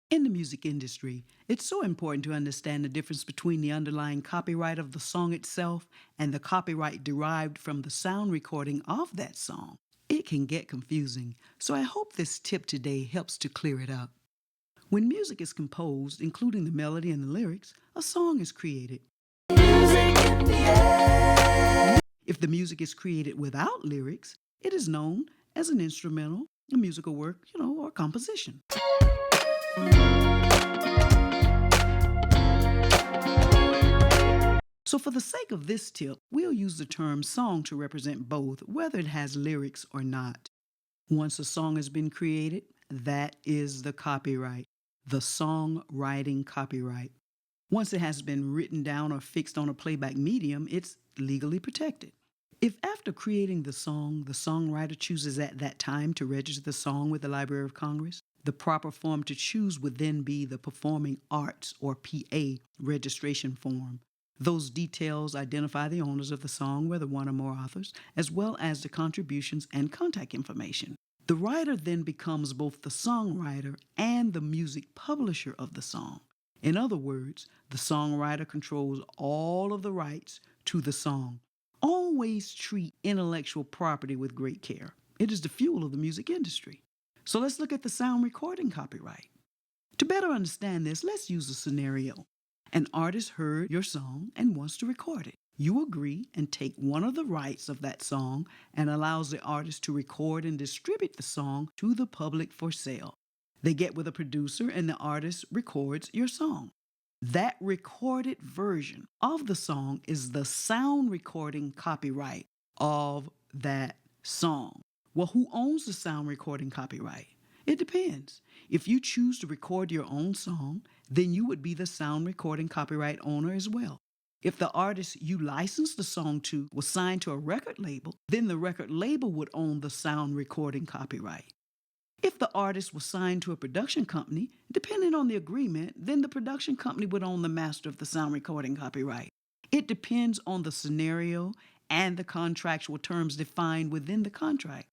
In the music industry, it's so important to understand the difference between the underlying copyright of the song itself and the copyright derived from the sound recording of that song. It can get confusing, so I hope this tip today helps to clear it up. When music is composed, including the melody and the lyrics, a song is created. If the music is created without lyrics, it is known as an instrumental, a musical work, or composition. So for the sake of this tip, we'll use the term song to represent both, whether it has lyrics or not. Once a song has been created, that is the copyright, the songwriting copyright. Once it has been written down or fixed on a playback medium, it's legally protected. If after creating the song, the songwriter chooses at that time to register the song with the Library of Congress, the proper form to choose would then be the Performing Arts, or PA, registration form. Those details identify the owners of the song, whether one or more authors, as well as the contributions and contact information. The writer then becomes both the songwriter and the music publisher of the song. In other words, the songwriter controls all of the rights to the song. Always treat intellectual property with great care. It is the fuel of the music industry. So let's look at the sound recording copyright. To better understand this, let's use a scenario. An artist heard your song and wants to record it. You agree and take one of the rights of that song and allows the artist to record and distribute the song to the public for sale. They get with a producer and the artist records your song. That recorded version of the song is the sound recording copyright of that song. Well, who owns the sound recording copyright? It depends. If you choose to record your own song, then you would be the sound recording copyright owner as well. If the artist you licensed the song to was signed to a record label, then the record label would own the sound recording copyright. If the artist was signed to a production company, depending on the agreement, then the production company would own the master of the sound recording copyright. It depends on the scenario and the contractual terms defined within the contract.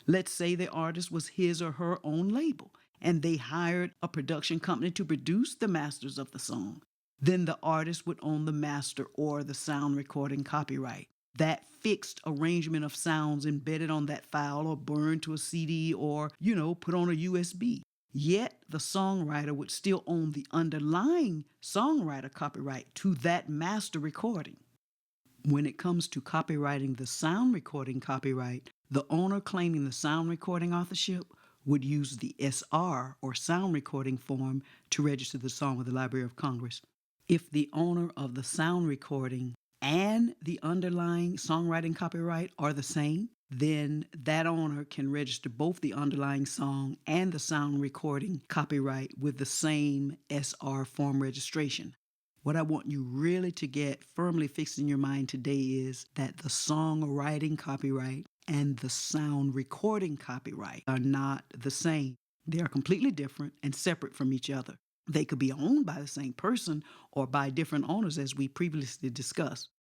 Let's say the artist was his or her own label, and they hired a production company to produce the masters of the song. Then the artist would own the master or the sound recording copyright. That fixed arrangement of sounds embedded on that file or burned to a CD or, put on a USB. Yet the songwriter would still own the underlying songwriter copyright to that master recording. When it comes to copyrighting the sound recording copyright, the owner claiming the sound recording authorship would use the SR, or sound recording form, to register the song with the Library of Congress. If the owner of the sound recording and the underlying songwriting copyright are the same, then that owner can register both the underlying song and the sound recording copyright with the same SR form registration. What I want you really to get firmly fixed in your mind today is that the songwriting copyright and the sound recording copyright are not the same. They are completely different and separate from each other. They could be owned by the same person or by different owners, as we previously discussed.